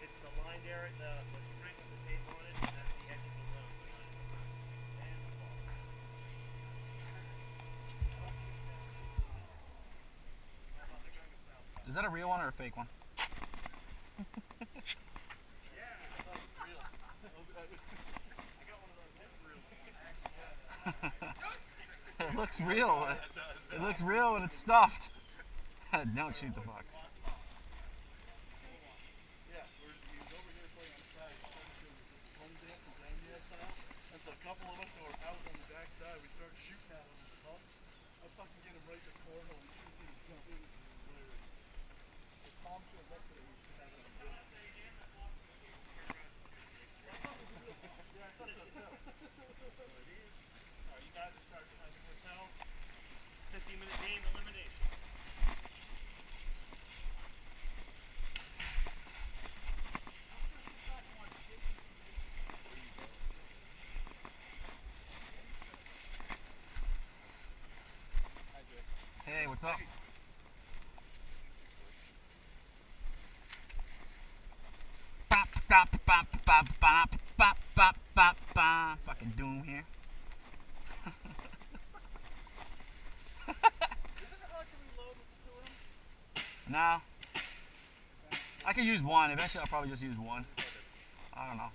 It's the line there, the string with the tape on it, and that's the edge of the road. And the ball. Is that a real one or a fake one? It looks real. It looks real when it's stuffed. Don't shoot the box. A couple of us who were out on the backside, we started shooting at him with the pump. I fucking get him right in the corner and shoot him and jump in. The palm should have left it. Alright, you guys are starting to yourself. 15-minute game elimination. Hey, what's up? Fucking doom here. No. I could use one. Eventually I'll probably just use one. I don't know.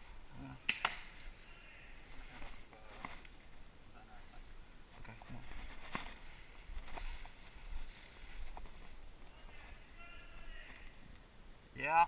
Okay. Yeah.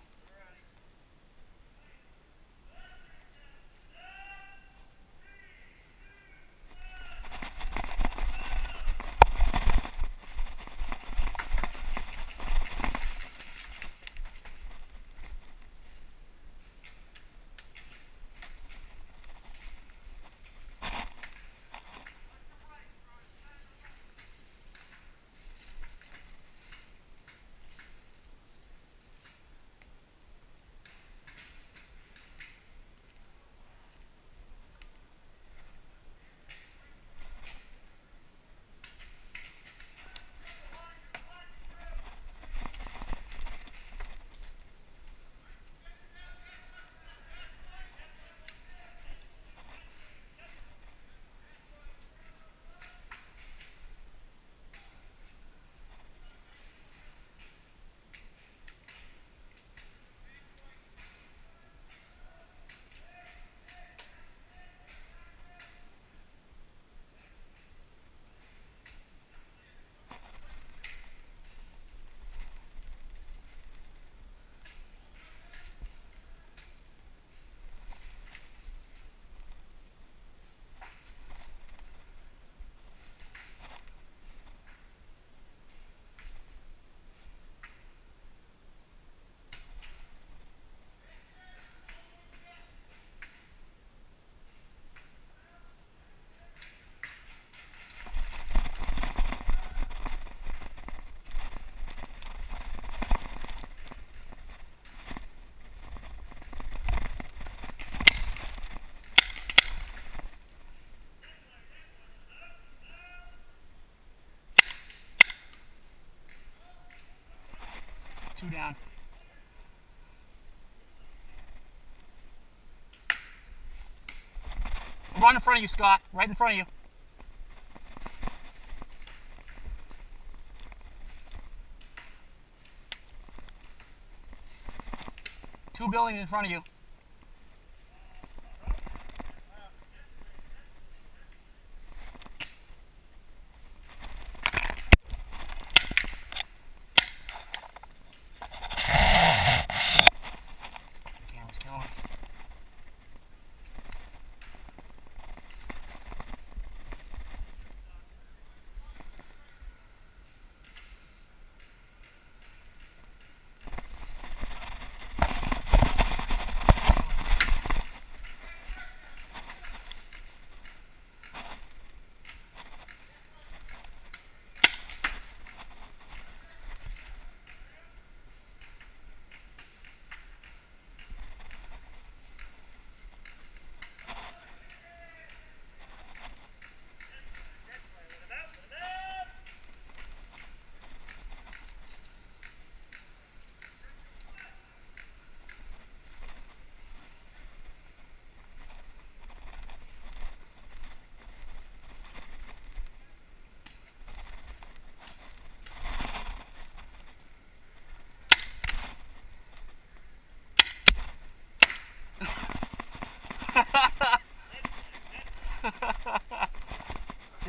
Two down. Right in front of you, Scott. Right in front of you. Two buildings in front of you.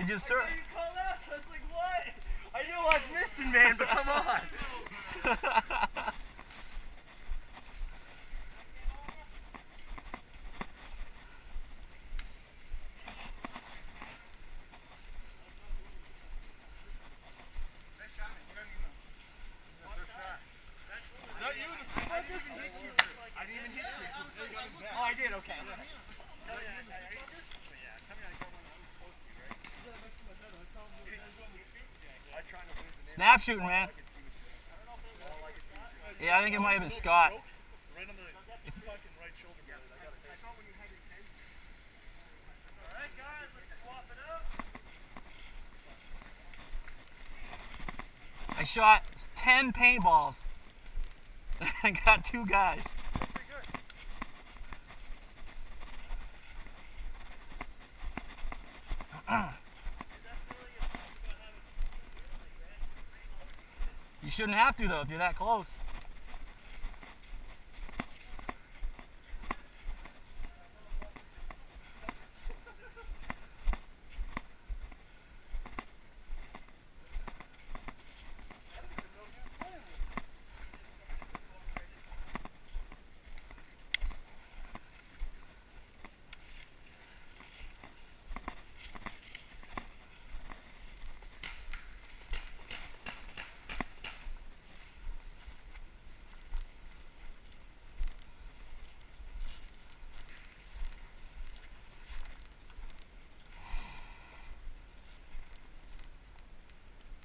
Did you I throw? thought you called out. I was like, what? I knew I was missing, man, but come on. I didn't even hit you. Oh, I did, okay. Snap shooting, man. Yeah, I think it might have been Scott. Right on the fucking right shoulder blade. I got it. Alright, guys, let's swap it up. I shot 10 paintballs. I got 2 guys. That's pretty good. You shouldn't have to though if you're that close.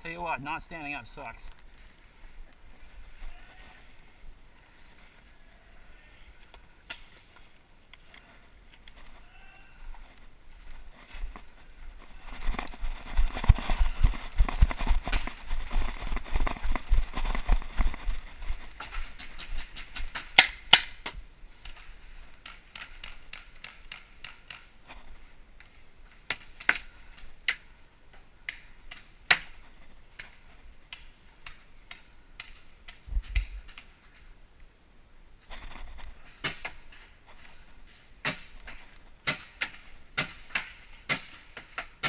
Tell you what, not standing up sucks.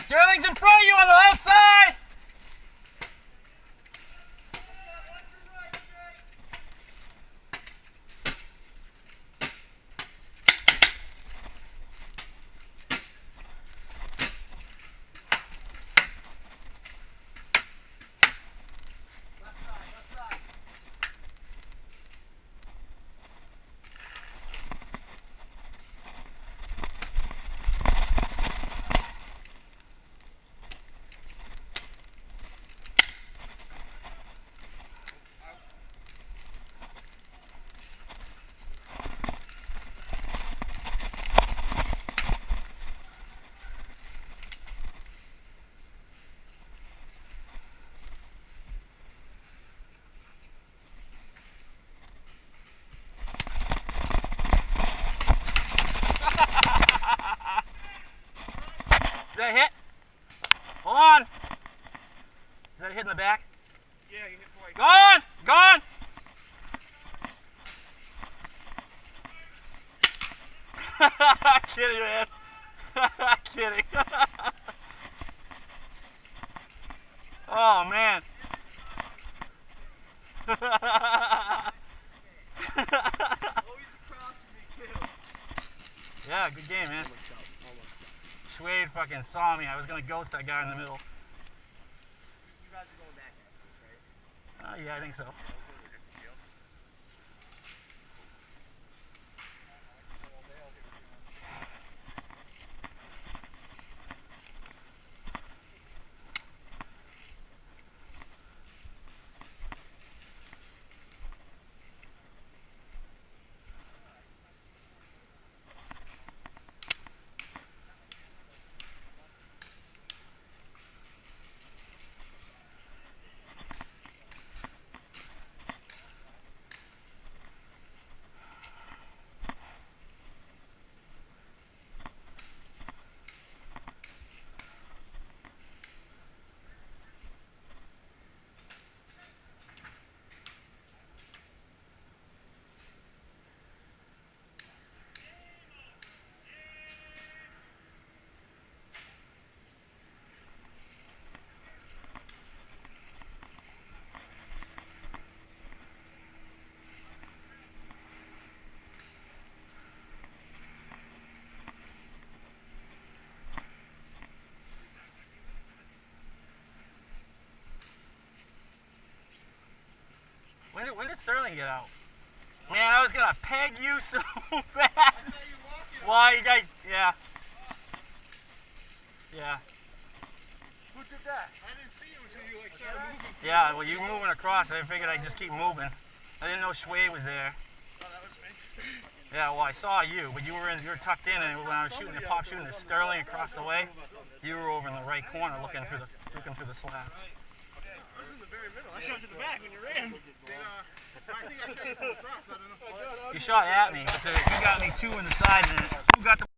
Sterling's in front of you on the outside! Is that a hit? Hold on. Is that a hit in the back? Yeah, you hit twice. Gone! Gone! Kidding, man. Kidding. Oh, man. Always across from me, too. Yeah, good game, man. Schwade fucking saw me. I was gonna ghost that guy in the middle. You guys are going back after this, right? Yeah, I think so. Sterling get out. Man, I was gonna peg you so bad. Why you got? Yeah. Yeah. Who did that? I didn't see you until you like started moving. Yeah, well, you were moving across. I figured I'd just keep moving. I didn't know Sway was there. Oh, that was me. Yeah, well, I saw you, but you were tucked in, and when I was shooting the pop shooting the Sterling across the way, you were over in the right corner looking through the slats. I was in the very middle. I shot you in the back when you ran. I think I shot you across. I don't know. You shot at me, but you got me two in the side, and who got the